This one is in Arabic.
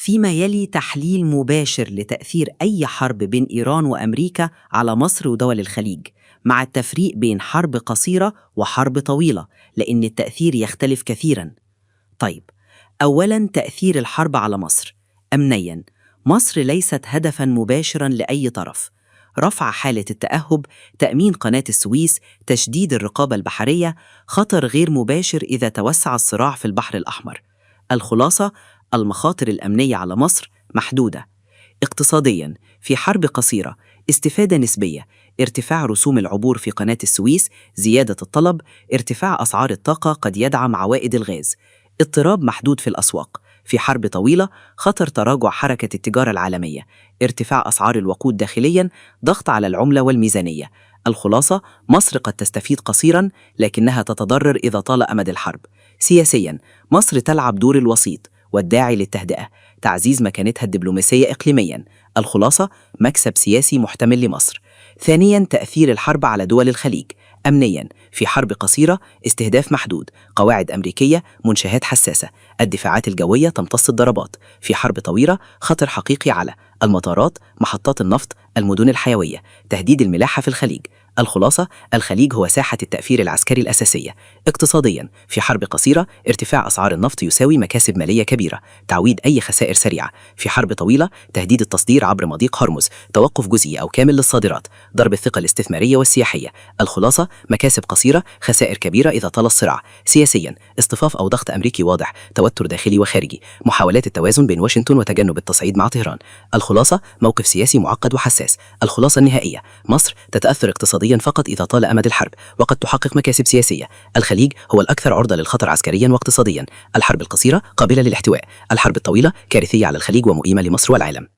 فيما يلي تحليل مباشر لتأثير أي حرب بين إيران وأمريكا على مصر ودول الخليج، مع التفريق بين حرب قصيرة وحرب طويلة، لأن التأثير يختلف كثيراً. طيب، أولاً تأثير الحرب على مصر. أمنياً، مصر ليست هدفاً مباشراً لأي طرف. رفع حالة التأهب، تأمين قناة السويس، تشديد الرقابة البحرية، خطر غير مباشر إذا توسع الصراع في البحر الأحمر. الخلاصة: المخاطر الأمنية على مصر محدودة. اقتصادياً، في حرب قصيرة، استفادة نسبية، ارتفاع رسوم العبور في قناة السويس، زيادة الطلب، ارتفاع أسعار الطاقة قد يدعم عوائد الغاز. اضطراب محدود في الأسواق. في حرب طويلة، خطر تراجع حركة التجارة العالمية، ارتفاع أسعار الوقود داخلياً، ضغط على العملة والميزانية. الخلاصة: مصر قد تستفيد قصيراً، لكنها تتضرر إذا طال أمد الحرب. سياسياً، مصر تلعب دور الوسيط والداعي للتهدئة، تعزيز مكانتها الدبلوماسية إقليمياً. الخلاصة: مكسب سياسي محتمل لمصر. ثانياً، تأثير الحرب على دول الخليج. أمنياً، في حرب قصيرة، استهداف محدود، قواعد أمريكية، منشآت حساسة، الدفاعات الجوية تمتص الضربات. في حرب طويلة، خطر حقيقي على المطارات، محطات النفط، المدن الحيوية، تهديد الملاحة في الخليج. الخلاصة: الخليج هو ساحة التأثير العسكري الأساسية. اقتصادياً، في حرب قصيرة، ارتفاع أسعار النفط يساوي مكاسب مالية كبيرة، تعويض أي خسائر سريعة. في حرب طويلة، تهديد التصدير عبر مضيق هرمز، توقف جزئي أو كامل للصادرات، ضرب الثقة الاستثمارية والسياحية. الخلاصة: مكاسب قصيرة، خسائر كبيرة إذا طال الصراع. سياسياً، اصطفاف أو ضغط أمريكي واضح، توتر داخلي وخارجي، محاولات التوازن بين واشنطن وتجنب التصعيد مع طهران. الخلاصة: موقف سياسي معقد وحساس. الخلاصة النهائية: مصر تتأثر اقتصادياً فقط إذا طال أمد الحرب، وقد تحقق مكاسب سياسية. الخليج هو الأكثر عرضة للخطر عسكرياً واقتصادياً. الحرب القصيرة قابلة للاحتواء، الحرب الطويلة كارثية على الخليج ومؤلمة لمصر والعالم.